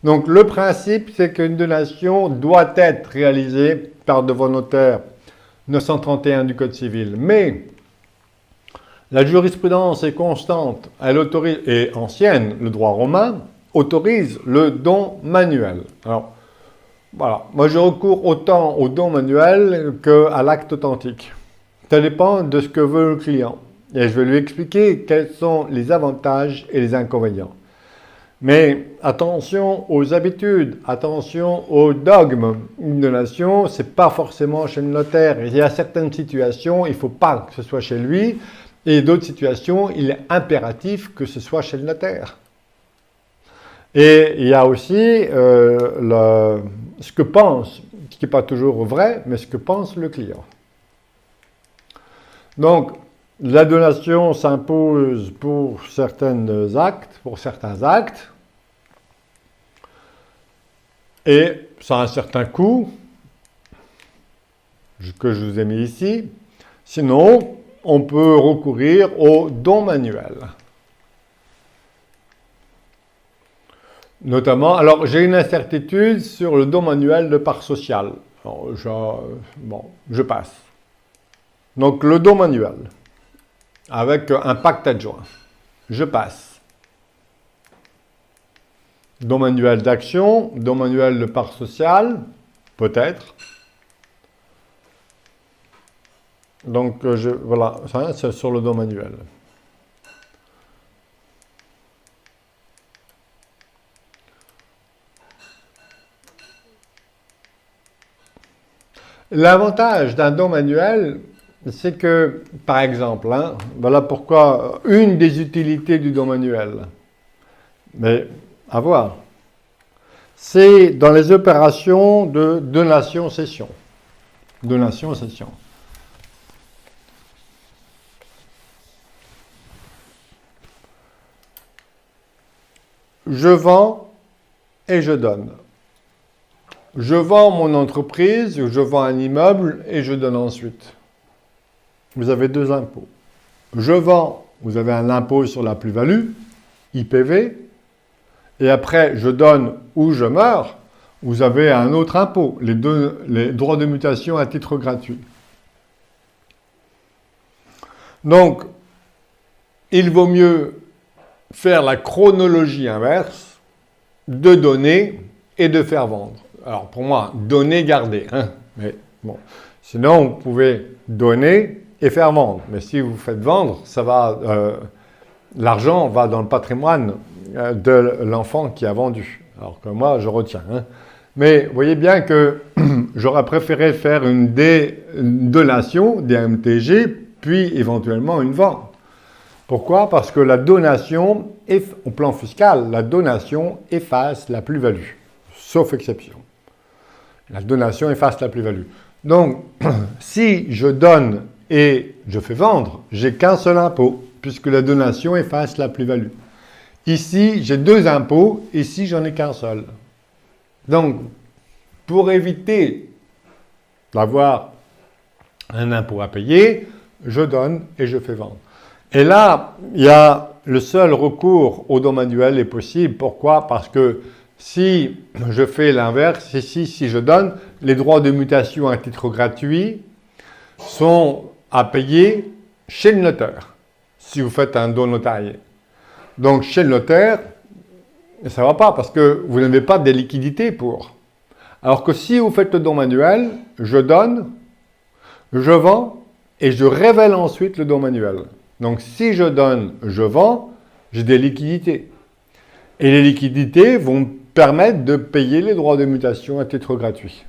Donc le principe, c'est qu'une donation doit être réalisée par devant notaire 931 du Code civil. Mais la jurisprudence est constante, elle autorise, et ancienne, le droit romain, autorise le don manuel. Alors, voilà, moi je recours autant au don manuel qu'à l'acte authentique. Ça dépend de ce que veut le client. Et je vais lui expliquer quels sont les avantages et les inconvénients. Mais attention aux habitudes, attention aux dogmes. Une donation, ce n'est pas forcément chez le notaire. Il y a certaines situations, il ne faut pas que ce soit chez lui. Et d'autres situations, il est impératif que ce soit chez le notaire. Et il y a aussi ce que pense, ce qui n'est pas toujours vrai, mais ce que pense le client. Donc, la donation s'impose pour certains actes, et ça a un certain coût, que je vous ai mis ici. Sinon, on peut recourir au don manuel. Notamment, alors j'ai une incertitude sur le don manuel de part sociale. Alors, je passe. Donc le don manuel, avec un pacte adjoint, je passe. Don manuel d'action, don manuel de part sociale, peut-être. Donc voilà, ça c'est sur le don manuel. L'avantage d'un don manuel, c'est que, par exemple, voilà pourquoi une des utilités du don manuel, mais à voir, c'est dans les opérations de donation-cession. Donation-cession. Je vends et je donne. Je vends mon entreprise, je vends un immeuble et je donne ensuite. Vous avez deux impôts. Je vends, vous avez un impôt sur la plus-value, IPV, et après je donne ou je meurs, vous avez un autre impôt, les droits de mutation à titre gratuit. Donc, il vaut mieux faire la chronologie inverse, de donner et de faire vendre. Alors pour moi, donner, garder. Mais bon, sinon vous pouvez donner et faire vendre. Mais si vous faites vendre, ça va, l'argent va dans le patrimoine de l'enfant qui a vendu. Alors que moi, je retiens. Mais vous voyez bien que j'aurais préféré faire une donation, des MTG, puis éventuellement une vente. Pourquoi? Parce que la donation, au plan fiscal, la donation efface la plus-value, sauf exception. La donation efface la plus-value. Donc, si je donne et je fais vendre, j'ai qu'un seul impôt, puisque la donation efface la plus-value. Ici, j'ai deux impôts, ici, j'en ai qu'un seul. Donc, pour éviter d'avoir un impôt à payer, je donne et je fais vendre. Et là, il y a le seul recours au don manuel est possible. Pourquoi? Parce que si je fais l'inverse, ici, si je donne, les droits de mutation à titre gratuit sont à payer chez le notaire, si vous faites un don notarié. Donc, chez le notaire, ça ne va pas parce que vous n'avez pas de liquidité pour. Alors que si vous faites le don manuel, je donne, je vends et je révèle ensuite le don manuel. Donc, si je donne, je vends, j'ai des liquidités. Et les liquidités vont me permettre de payer les droits de mutation à titre gratuit.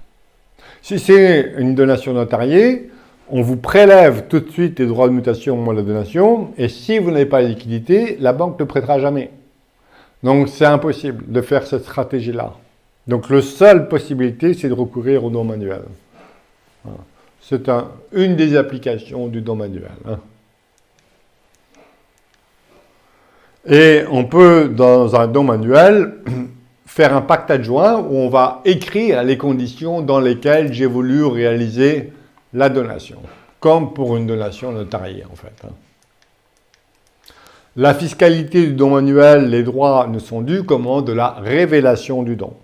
Si c'est une donation notariée, on vous prélève tout de suite les droits de mutation au moment de la donation, et si vous n'avez pas la liquidité, la banque ne prêtera jamais. Donc, c'est impossible de faire cette stratégie-là. Donc, la seule possibilité, c'est de recourir au don manuel. Voilà. C'est une des applications du don manuel. Et on peut, dans un don manuel, faire un pacte adjoint où on va écrire les conditions dans lesquelles j'ai voulu réaliser la donation, comme pour une donation notariée en fait. La fiscalité du don manuel, les droits ne sont dus qu'au moment de la révélation du don.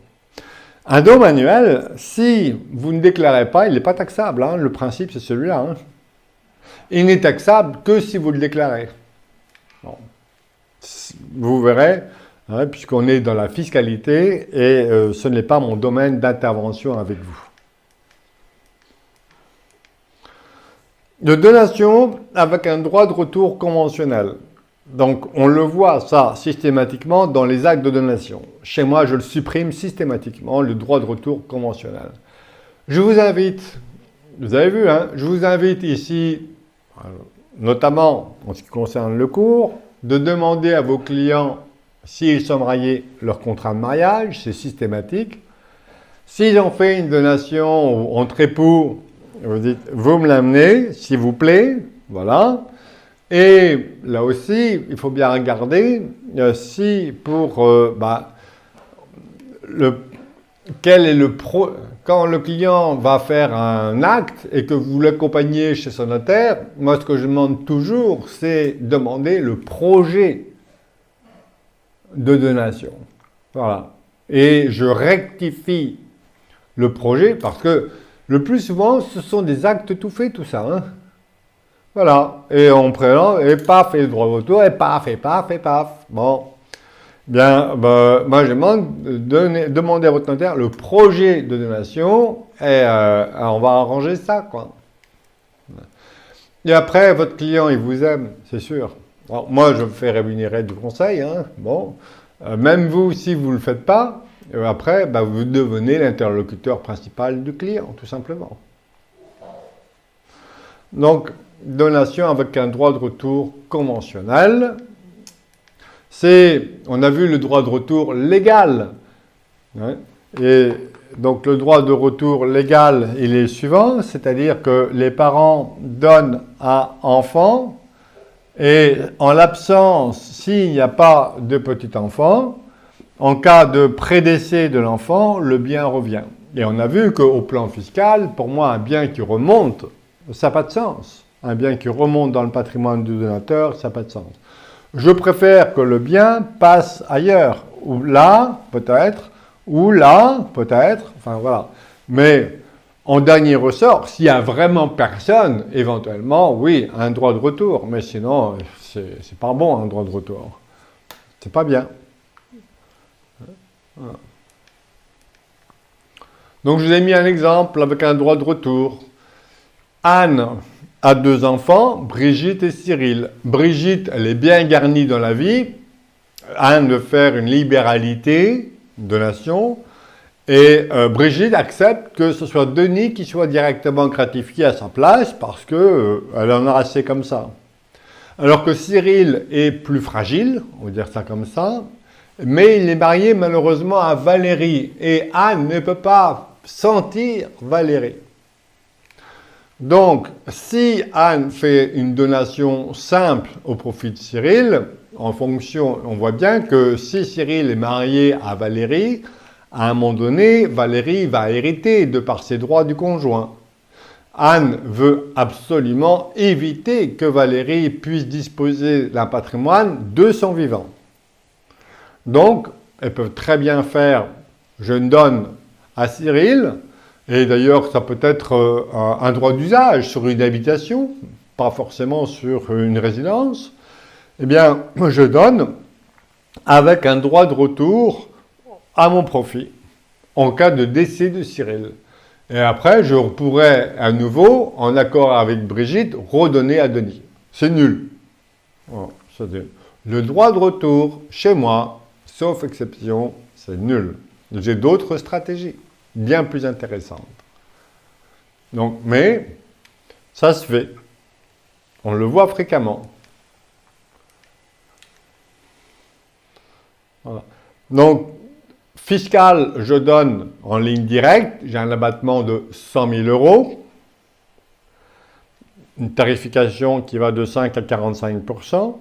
Un don manuel, si vous ne déclarez pas, il n'est pas taxable. Hein. Le principe, c'est celui-là. Hein. Il n'est taxable que si vous le déclarez. Bon. Vous verrez, hein, puisqu'on est dans la fiscalité et ce n'est pas mon domaine d'intervention avec vous. De donation avec un droit de retour conventionnel. Donc, on le voit, ça, systématiquement dans les actes de donation. Chez moi, je le supprime systématiquement, le droit de retour conventionnel. Je vous invite, vous avez vu, hein, je vous invite ici, notamment en ce qui concerne le cours, de demander à vos clients, s'ils sont mariés, leur contrat de mariage, c'est systématique. S'ils ont fait une donation entre époux, vous dites, vous me l'amenez, s'il vous plaît, voilà. Et là aussi, il faut bien regarder si pour quel est quand le client va faire un acte et que vous l'accompagnez chez son notaire, moi ce que je demande toujours, c'est demander le projet de donation. Voilà. Et je rectifie le projet parce que le plus souvent, ce sont des actes tout faits, tout ça. Hein. Voilà. Et on présente, et paf, et le droit de retour, et paf, et paf, et paf. Bon. Bien, moi je demande demandez à votre notaire le projet de donation et on va arranger ça, quoi. Et après, votre client, il vous aime, c'est sûr. Alors, moi, je me fais rémunérer du conseil, hein. Bon. Même vous, si vous ne le faites pas, après, vous devenez l'interlocuteur principal du client, tout simplement. Donc, donation avec un droit de retour conventionnel. On a vu le droit de retour légal. Hein, et donc, le droit de retour légal, il est le suivant, c'est-à-dire que les parents donnent à enfant et en l'absence, s'il n'y a pas de petit enfant, en cas de prédécès de l'enfant, le bien revient. Et on a vu qu'au plan fiscal, pour moi, un bien qui remonte, ça n'a pas de sens. Un bien qui remonte dans le patrimoine du donateur, ça n'a pas de sens. Je préfère que le bien passe ailleurs, ou là, peut-être, enfin voilà. Mais en dernier ressort, s'il n'y a vraiment personne, éventuellement, oui, un droit de retour. Mais sinon, c'est pas bon, un droit de retour. C'est pas bien. Voilà. Donc, je vous ai mis un exemple avec un droit de retour. Anne a 2 enfants, Brigitte et Cyril. Brigitte, elle est bien garnie dans la vie. Anne veut faire une libéralité, une donation. Et Brigitte accepte que ce soit Denis qui soit directement gratifié à sa place parce qu'elle en a assez comme ça. Alors que Cyril est plus fragile, on va dire ça comme ça, mais il est marié malheureusement à Valérie et Anne ne peut pas sentir Valérie. Donc, si Anne fait une donation simple au profit de Cyril, en fonction, on voit bien que si Cyril est marié à Valérie, à un moment donné, Valérie va hériter de par ses droits du conjoint. Anne veut absolument éviter que Valérie puisse disposer d'un patrimoine de son vivant. Donc, elles peuvent très bien faire « je donne à Cyril », et d'ailleurs, ça peut être un droit d'usage sur une habitation, pas forcément sur une résidence. Eh bien, je donne avec un droit de retour à mon profit en cas de décès de Cyril. Et après, je pourrais à nouveau, en accord avec Brigitte, redonner à Denis. C'est nul. Voilà, le droit de retour, chez moi, sauf exception, c'est nul. J'ai d'autres stratégies bien plus intéressantes. Donc, mais ça se fait. On le voit fréquemment. Voilà. Donc, fiscal, je donne en ligne directe, j'ai un abattement de 100 000 €, une tarification qui va de 5 à 45%.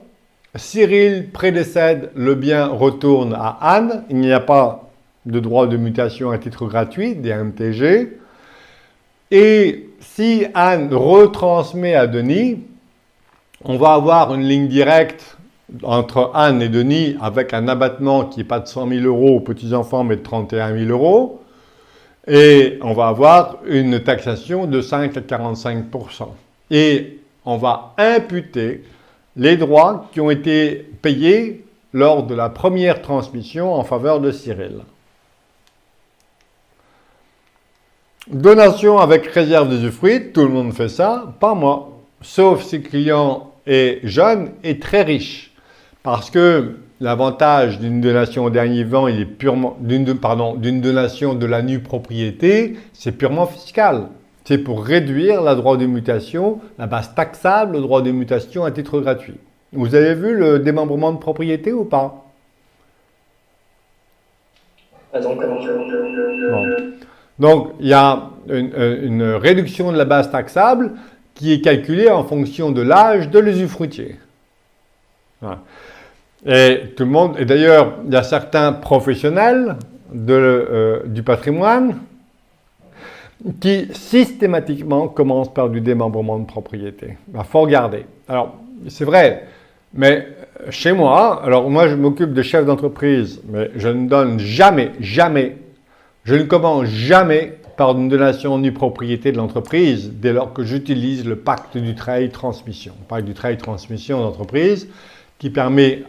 Cyril prédécède, le bien retourne à Anne, il n'y a pas de droit de mutation à titre gratuit, des MTG. Et si Anne retransmet à Denis, on va avoir une ligne directe entre Anne et Denis avec un abattement qui n'est pas de 100 000 euros aux petits-enfants mais de 31 000 euros. Et on va avoir une taxation de 5 à 45%. Et on va imputer les droits qui ont été payés lors de la première transmission en faveur de Cyril. Donation avec réserve d'usufruit, tout le monde fait ça, pas moi. Sauf si le client est jeune et très riche. Parce que l'avantage d'une donation au dernier vivant, il est purement, d'une donation de la nue propriété, c'est purement fiscal. C'est pour réduire la droit de mutation, la base taxable, le droit de mutation à titre gratuit. Vous avez vu le démembrement de propriété ou pas? Pas encore. Bon. Donc, il y a une réduction de la base taxable qui est calculée en fonction de l'âge de l'usufruitier. Voilà. Et tout le monde, et d'ailleurs, il y a certains professionnels du patrimoine qui systématiquement commencent par du démembrement de propriété. Il faut regarder. Alors, c'est vrai, mais chez moi, alors moi je m'occupe de chefs d'entreprise, mais je ne donne jamais, je ne commence jamais par une donation nue propriété de l'entreprise dès lors que j'utilise le pacte du travail-transmission. Le pacte du travail-transmission d'entreprise qui permet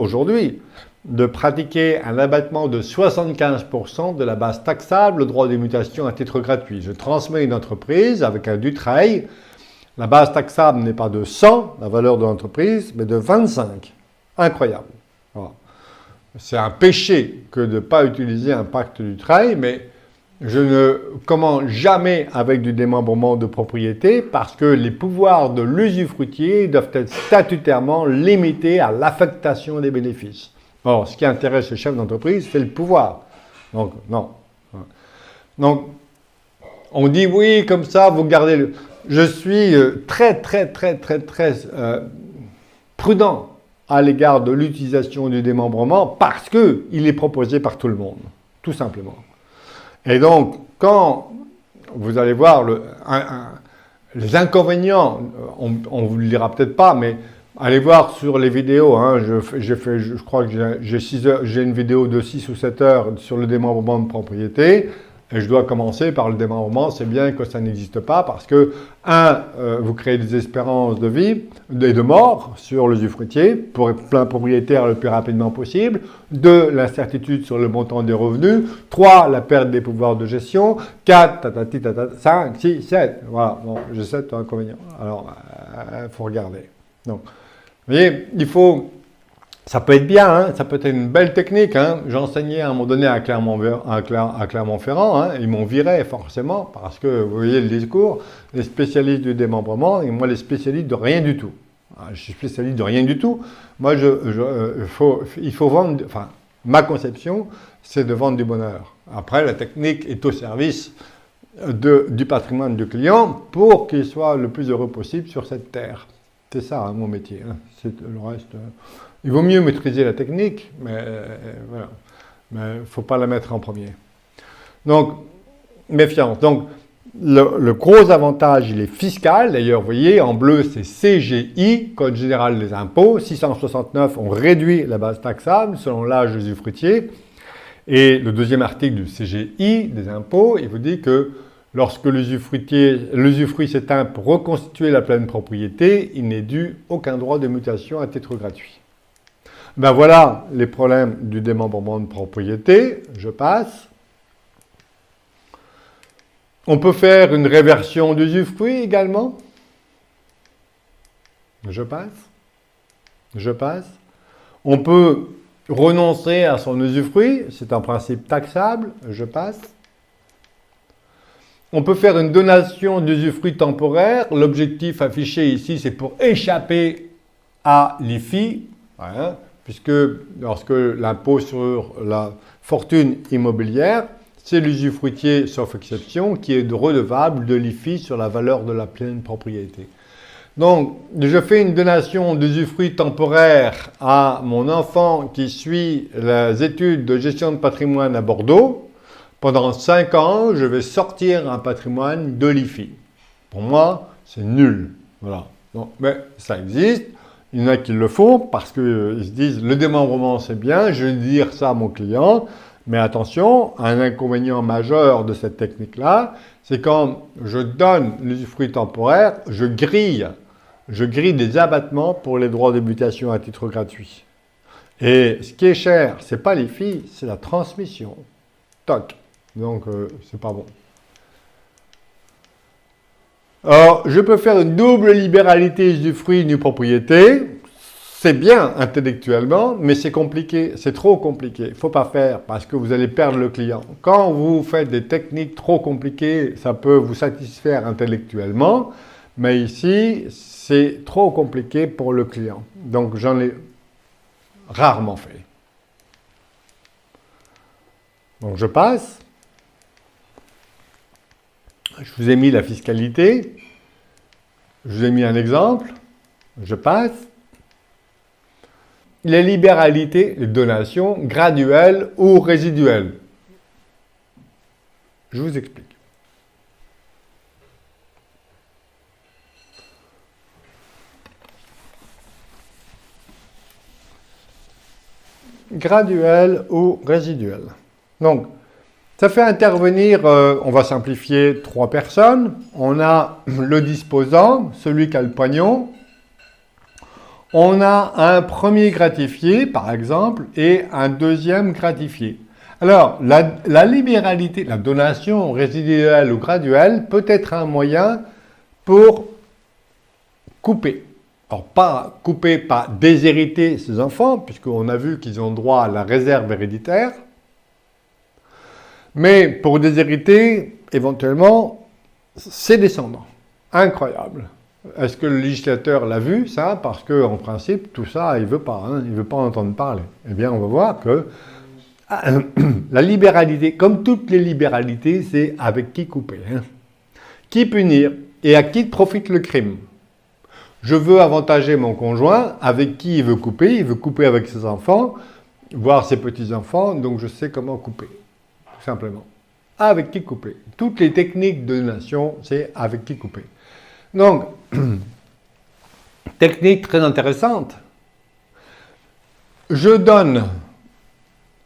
aujourd'hui de pratiquer un abattement de 75% de la base taxable, le droit des mutations à titre gratuit. Je transmets une entreprise avec un Dutreil. La base taxable n'est pas de 100, la valeur de l'entreprise, mais de 25. Incroyable. Voilà. C'est un péché que de ne pas utiliser un pacte Dutreil, mais je ne commence jamais avec du démembrement de propriété parce que les pouvoirs de l'usufruitier doivent être statutairement limités à l'affectation des bénéfices. Or, ce qui intéresse le chef d'entreprise, c'est le pouvoir. Donc, non. Donc, on dit oui, comme ça, vous gardez le... Je suis très prudent à l'égard de l'utilisation du démembrement parce qu'il est proposé par tout le monde, tout simplement. Et donc, quand vous allez voir les inconvénients, on ne vous le dira peut-être pas, mais allez voir sur les vidéos, hein, je crois que j'ai une vidéo de 6 ou 7 heures sur le démembrement de propriété, et je dois commencer par le démembrement, c'est bien que ça n'existe pas, parce que, vous créez des espérances de vie et de mort sur l'usufruitier, pour être plein propriétaire le plus rapidement possible, 2, l'incertitude sur le montant des revenus, 3, la perte des pouvoirs de gestion, 4, 5, 6, 7, voilà, bon, j'ai 7 inconvénients, alors, il faut regarder. Donc, vous voyez, il faut, ça peut être bien, hein, ça peut être une belle technique. Hein. J'enseignais à un moment donné à Clermont-Ferrand, hein, ils m'ont viré forcément, parce que vous voyez le discours, les spécialistes du démembrement, et moi les spécialistes de rien du tout. Je suis spécialiste de rien du tout. Moi, il faut vendre, enfin, ma conception, c'est de vendre du bonheur. Après, la technique est au service du patrimoine du client pour qu'il soit le plus heureux possible sur cette terre. C'est ça, hein, mon métier. Hein. C'est le reste. Il vaut mieux maîtriser la technique, mais voilà. Mais il ne faut pas la mettre en premier. Donc, méfiance. Donc, le gros avantage, il est fiscal. D'ailleurs, vous voyez, en bleu, c'est CGI, Code général des impôts. 669, on réduit la base taxable selon l'âge usufruitier. Et le deuxième article du CGI des impôts, il vous dit que lorsque l'usufruit s'éteint pour reconstituer la pleine propriété, il n'est dû aucun droit de mutation à titre gratuit. Ben voilà les problèmes du démembrement de propriété. Je passe. On peut faire une réversion d'usufruit également. Je passe. Je passe. On peut renoncer à son usufruit. C'est un principe taxable. Je passe. On peut faire une donation d'usufruit temporaire. L'objectif affiché ici, c'est pour échapper à l'IFI, hein, puisque lorsque l'impôt sur la fortune immobilière, c'est l'usufruitier, sauf exception, qui est redevable de l'IFI sur la valeur de la pleine propriété. Donc, je fais une donation d'usufruit temporaire à mon enfant qui suit les études de gestion de patrimoine à Bordeaux. Pendant 5 ans, je vais sortir un patrimoine de l'IFI. Pour moi, c'est nul. Voilà. Donc, mais ça existe. Il y en a qui le font parce qu'ils se disent le démembrement c'est bien, je vais dire ça à mon client, mais attention, un inconvénient majeur de cette technique-là, c'est quand je donne l'usufruit temporaire, je grille des abattements pour les droits de mutation à titre gratuit. Et ce qui est cher, c'est pas les filles, c'est la transmission. Toc. Donc, c'est pas bon. Alors, je peux faire une double libéralité usufruit nue propriété. C'est bien intellectuellement, mais c'est compliqué, c'est trop compliqué. Il ne faut pas faire parce que vous allez perdre le client. Quand vous faites des techniques trop compliquées, ça peut vous satisfaire intellectuellement, mais ici, c'est trop compliqué pour le client. Donc, j'en ai rarement fait. Donc, je passe. Je vous ai mis la fiscalité. Je vous ai mis un exemple. Je passe. Les libéralités, les donations graduelles ou résiduelles. Je vous explique. Graduelles ou résiduelles. Donc, ça fait intervenir, on va simplifier, 3 personnes. On a le disposant, celui qui a le pognon. On a un premier gratifié, par exemple, et un deuxième gratifié. Alors, la libéralité, la donation résiduelle ou graduelle peut être un moyen pour couper. Alors, pas couper, pas déshériter ses enfants, puisqu'on a vu qu'ils ont droit à la réserve héréditaire, mais pour déshériter, éventuellement, ses descendants. Incroyable. Est-ce que le législateur l'a vu, ça? Parce qu'en principe, tout ça, il ne veut pas. Hein, il ne veut pas en entendre parler. Eh bien, on va voir que la libéralité, comme toutes les libéralités, c'est avec qui couper. Hein. Qui punir et à qui profite le crime. Je veux avantager mon conjoint, avec qui il veut couper avec ses enfants, voire ses petits-enfants, donc je sais comment couper. Tout simplement. Avec qui couper. Toutes les techniques de donation, c'est avec qui couper. Donc, technique très intéressante. Je donne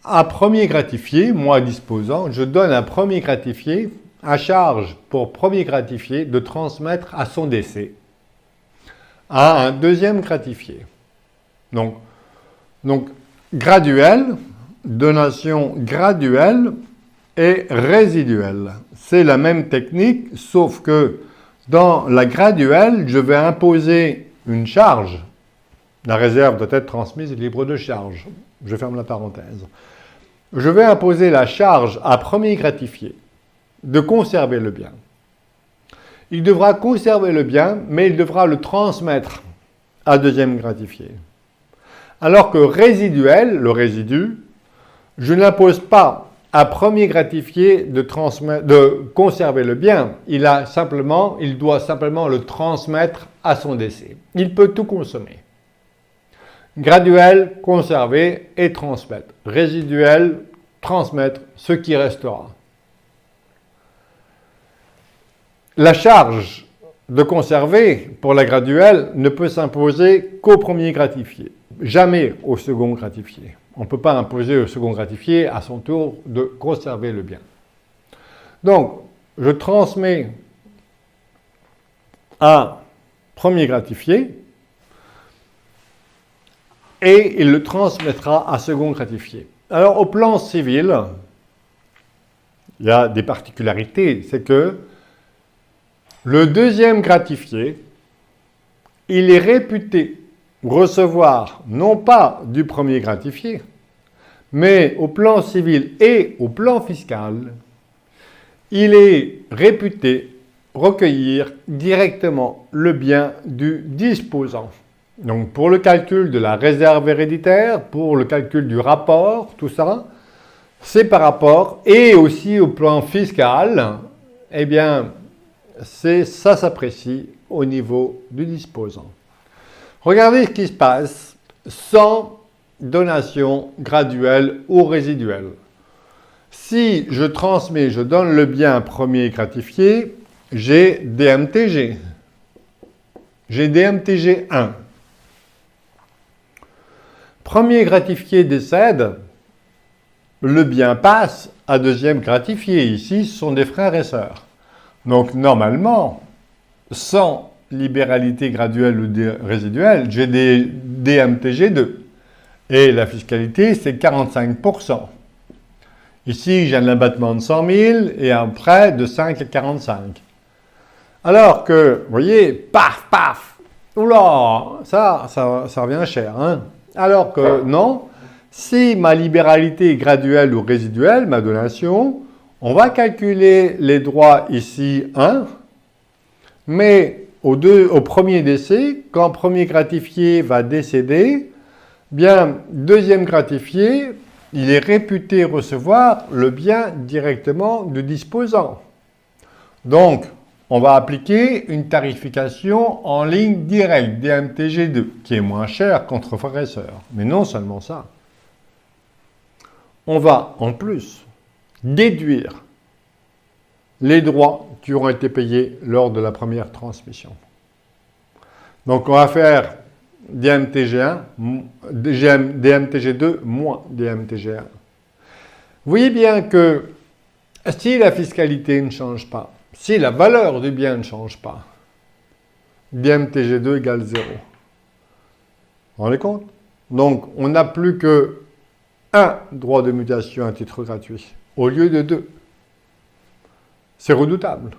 à premier gratifié, moi disposant, je donne à premier gratifié, à charge pour premier gratifié de transmettre à son décès à un deuxième gratifié. Donc graduel, donation graduelle et résiduelle. C'est la même technique, sauf que dans la graduelle, je vais imposer une charge. La réserve doit être transmise libre de charge. Je ferme la parenthèse. Je vais imposer la charge à premier gratifié de conserver le bien. Il devra conserver le bien, mais il devra le transmettre à deuxième gratifié. Alors que résiduel, le résidu, je n'impose pas à premier gratifié de conserver le bien. Il doit simplement le transmettre à son décès. Il peut tout consommer. Graduel, conserver et transmettre. Résiduel, transmettre ce qui restera. La charge de conserver pour la graduelle ne peut s'imposer qu'au premier gratifié, jamais au second gratifié. On ne peut pas imposer au second gratifié à son tour de conserver le bien. Donc, je transmets à premier gratifié et il le transmettra à second gratifié. Alors, au plan civil, il y a des particularités, c'est que le deuxième gratifié, il est réputé recevoir non pas du premier gratifié, mais au plan civil et au plan fiscal, il est réputé recueillir directement le bien du disposant. Donc pour le calcul de la réserve héréditaire, pour le calcul du rapport, tout ça, c'est par rapport, et aussi au plan fiscal, eh bien, ça s'apprécie au niveau du disposant. Regardez ce qui se passe sans donation graduelle ou résiduelle. Si je transmets, je donne le bien premier gratifié, j'ai DMTG. J'ai DMTG 1. Premier gratifié décède, le bien passe à deuxième gratifié. Ici, ce sont des frères et sœurs. Donc, normalement, sans libéralité graduelle ou résiduelle, j'ai des DMTG2. Et la fiscalité, c'est 45%. Ici, j'ai un abattement de 100 000 et un prêt de 5 à 45. Alors que, vous voyez, paf, paf, oula, ça revient cher. Hein? Alors que non, si ma libéralité est graduelle ou résiduelle, ma donation, on va calculer les droits ici 1, mais au premier décès, quand premier gratifié va décéder, bien, deuxième gratifié, il est réputé recevoir le bien directement du disposant. Donc, on va appliquer une tarification en ligne directe, DMTG2, qui est moins chère qu'entre frères et sœurs. Mais non seulement ça. On va, en plus, déduire les droits qui auront été payés lors de la première transmission. Donc, on va faire DMTG1, DMTG2 moins DMTG1. Vous voyez bien que si la fiscalité ne change pas, si la valeur du bien ne change pas, DMTG2 égale 0. Vous vous rendez compte? Donc, on n'a plus que un droit de mutation à titre gratuit, au lieu de 2. C'est redoutable.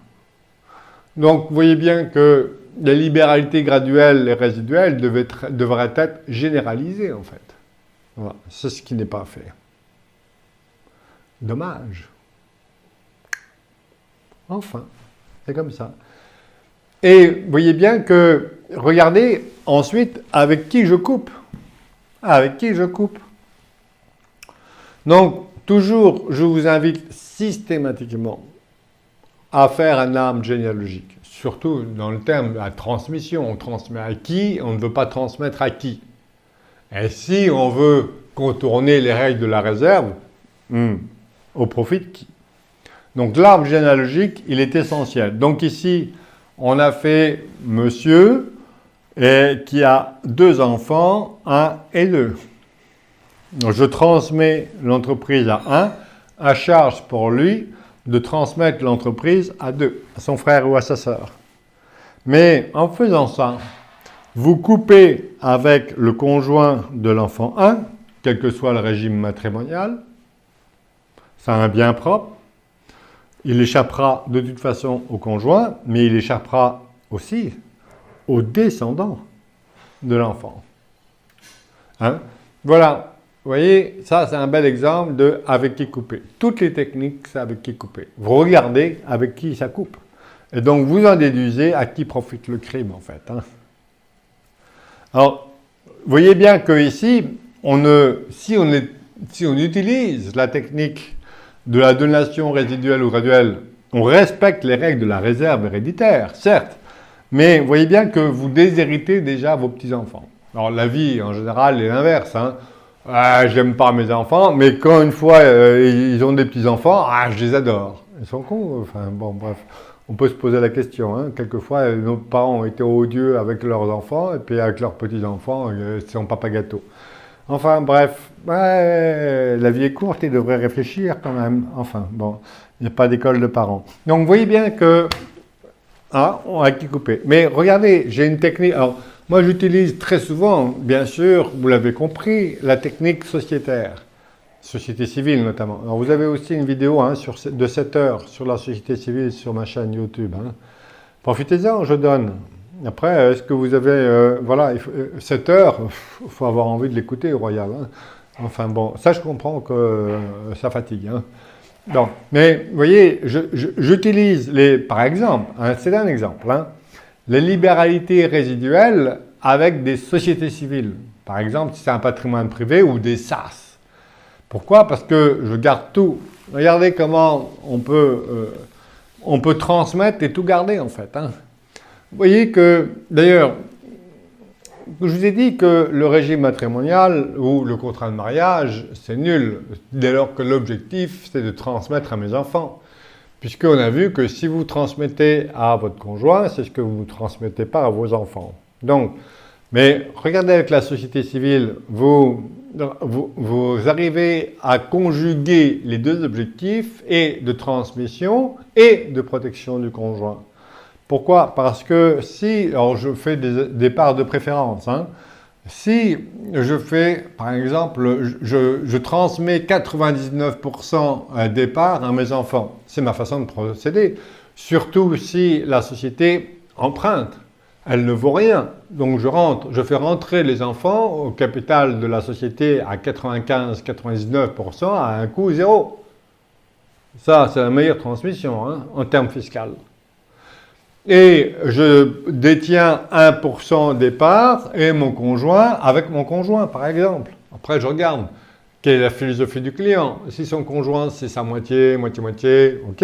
Donc, vous voyez bien que la libéralité graduelle et résiduelle devrait être généralisée, en fait. Voilà. C'est ce qui n'est pas fait. Dommage. Enfin, c'est comme ça. Et vous voyez bien que, regardez ensuite avec qui je coupe. Avec qui je coupe. Donc, toujours, je vous invite systématiquement à faire un arbre généalogique. Surtout dans le terme de la transmission. On transmet à qui, on ne veut pas transmettre à qui. Et si on veut contourner les règles de la réserve, au profit de qui? Donc l'arbre généalogique, il est essentiel. Donc ici, on a fait monsieur qui a 2 enfants, 1 et 2. Donc je transmets l'entreprise à 1, à charge pour lui de transmettre l'entreprise à 2, à son frère ou à sa sœur. Mais en faisant ça, vous coupez avec le conjoint de l'enfant 1, quel que soit le régime matrimonial, c'est un bien propre, il échappera de toute façon au conjoint, mais il échappera aussi aux descendants de l'enfant. Hein? Voilà, vous voyez, ça c'est un bel exemple de avec qui couper. Toutes les techniques, c'est avec qui couper. Vous regardez avec qui ça coupe. Et donc vous en déduisez à qui profite le crime en fait. Hein? Alors, vous voyez bien que ici, si on utilise la technique de la donation résiduelle ou graduelle, on respecte les règles de la réserve héréditaire, certes, mais vous voyez bien que vous déshéritez déjà vos petits-enfants. Alors la vie, en général, est l'inverse. Hein. J'aime pas mes enfants, mais quand une fois ils ont des petits-enfants, je les adore. Ils sont cons, enfin bon, bref. On peut se poser la question. Hein. Quelquefois, nos parents ont été odieux avec leurs enfants, et puis avec leurs petits-enfants, c'est son papa gâteau. Enfin, bref, la vie est courte, il devrait réfléchir quand même. Enfin, bon, il n'y a pas d'école de parents. Donc, vous voyez bien que, on a qui couper. Mais regardez, j'ai une technique. Alors, moi, j'utilise très souvent, bien sûr, vous l'avez compris, la technique sociétaire. Société civile, notamment. Alors, vous avez aussi une vidéo de 7 heures sur la société civile sur ma chaîne YouTube. Hein. Profitez-en, je donne. Après, est-ce que vous avez... voilà, 7 heures, il faut avoir envie de l'écouter, Royal. Hein. Enfin bon, ça je comprends que ça fatigue. Hein. Donc, mais vous voyez, j'utilise par exemple, c'est un exemple, les libéralités résiduelles avec des sociétés civiles. Par exemple, si c'est un patrimoine privé ou des SAS. Pourquoi? Parce que je garde tout. Regardez comment on peut transmettre et tout garder en fait. Hein. Vous voyez que, d'ailleurs, je vous ai dit que le régime matrimonial ou le contrat de mariage, c'est nul, dès lors que l'objectif, c'est de transmettre à mes enfants. Puisqu'on a vu que si vous transmettez à votre conjoint, c'est ce que vous ne transmettez pas à vos enfants. Donc, Mais regardez avec la société civile, vous arrivez à conjuguer les deux objectifs et de transmission et de protection du conjoint. Pourquoi? Parce que si, alors je fais des parts de préférence, hein, si je fais, par exemple, je transmets 99% des parts à mes enfants, c'est ma façon de procéder, surtout si la société emprunte. Elle ne vaut rien. Donc je fais rentrer les enfants au capital de la société à 95-99% à un coût zéro. Ça, c'est la meilleure transmission hein, en termes fiscaux. Et je détiens 1% des parts et mon conjoint avec mon conjoint, par exemple. Après, je regarde quelle est la philosophie du client. Si son conjoint, c'est sa moitié, moitié-moitié, ok.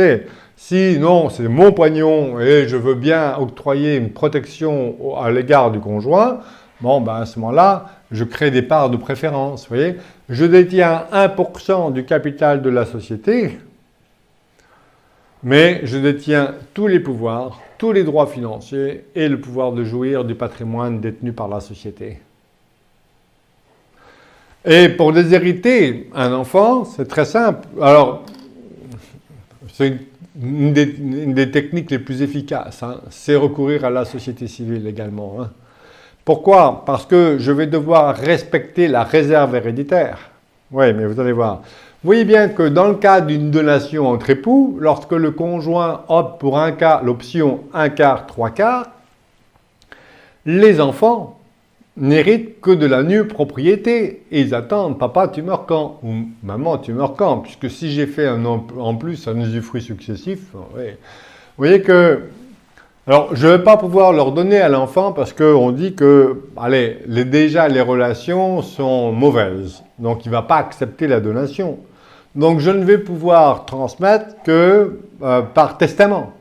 Si non, c'est mon pognon et je veux bien octroyer une protection à l'égard du conjoint, bon, ben à ce moment-là, je crée des parts de préférence, vous voyez. Je détiens 1% du capital de la société, mais je détiens tous les pouvoirs, tous les droits financiers et le pouvoir de jouir du patrimoine détenu par la société. Et pour déshériter un enfant, c'est très simple. Alors, c'est une des techniques les plus efficaces, hein, c'est recourir à la société civile également. Hein. Pourquoi? Parce que je vais devoir respecter la réserve héréditaire. Oui, mais vous allez voir. Vous voyez bien que dans le cas d'une donation entre époux, lorsque le conjoint opte pour l'option 1/4, 3/4, les enfants n'héritent que de la nue propriété. Et ils attendent, papa, tu meurs quand? Ou maman, tu meurs quand? Puisque si j'ai fait en plus un usufruit successif, ouais. Vous voyez que, alors je ne vais pas pouvoir leur donner à l'enfant parce qu'on dit que, allez, déjà les relations sont mauvaises. Donc il ne va pas accepter la donation. Donc je ne vais pouvoir transmettre que par testament.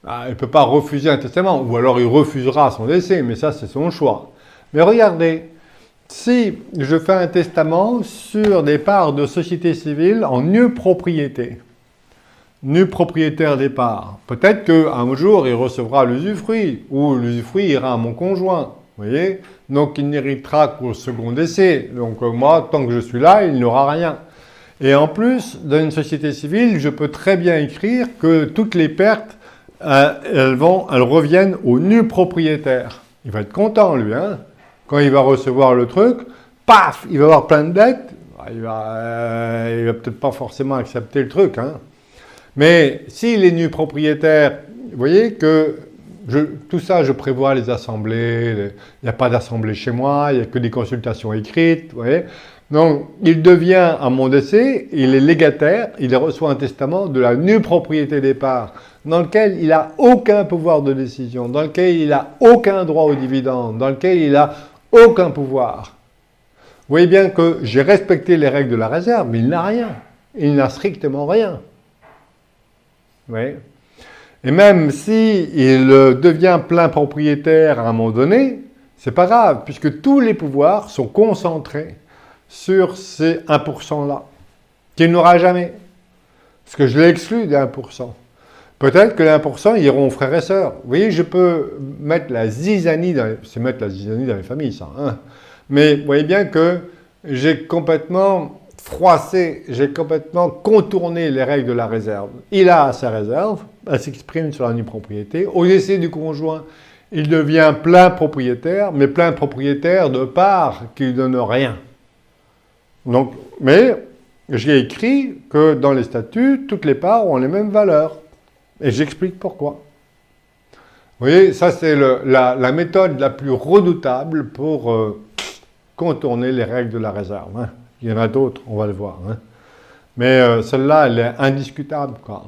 Il ne peut pas refuser un testament, ou alors il refusera son décès, mais ça c'est son choix. Mais regardez, si je fais un testament sur des parts de société civile en nue propriété, nu propriétaire des parts, peut-être qu'un jour il recevra l'usufruit, ou l'usufruit ira à mon conjoint, vous voyez? Donc il n'héritera qu'au second décès. Donc moi, tant que je suis là, il n'aura rien. Et en plus, dans une société civile, je peux très bien écrire que toutes les pertes, elles reviennent au nu propriétaire. Il va être content, lui, hein? Quand il va recevoir le truc, paf, il va avoir plein de dettes. Il va peut-être pas forcément accepter le truc, hein? Mais s'il est nu propriétaire, vous voyez que tout ça, je prévois les assemblées. Il n'y a pas d'assemblée chez moi, il n'y a que des consultations écrites, vous voyez? Donc, il devient, à mon décès, il est légataire, il reçoit un testament de la nue propriété des parts, dans lequel il n'a aucun pouvoir de décision, dans lequel il n'a aucun droit aux dividendes, dans lequel il n'a aucun pouvoir. Vous voyez bien que j'ai respecté les règles de la réserve, mais il n'a rien. Il n'a strictement rien. Vous voyez? Et même s'il devient plein propriétaire à un moment donné, c'est pas grave, puisque tous les pouvoirs sont concentrés sur ces 1%-là, qu'il n'aura jamais. Parce que je l'ai exclu des 1%. Peut-être que les 1% iront aux frères et sœurs. Vous voyez, je peux mettre la zizanie c'est mettre la zizanie dans les familles, ça. Hein. Mais vous voyez bien que j'ai complètement froissé, j'ai complètement contourné les règles de la réserve. Il a sa réserve, elle s'exprime sur la nue propriété. Au décès du conjoint, il devient plein propriétaire, mais plein propriétaire de parts qui ne donnent rien. Donc, mais j'ai écrit que dans les statuts, toutes les parts ont les mêmes valeurs. Et j'explique pourquoi. Vous voyez, ça c'est la méthode la plus redoutable pour contourner les règles de la réserve. Hein. Il y en a d'autres, on va le voir. Hein. Mais celle-là, elle est indiscutable, quoi.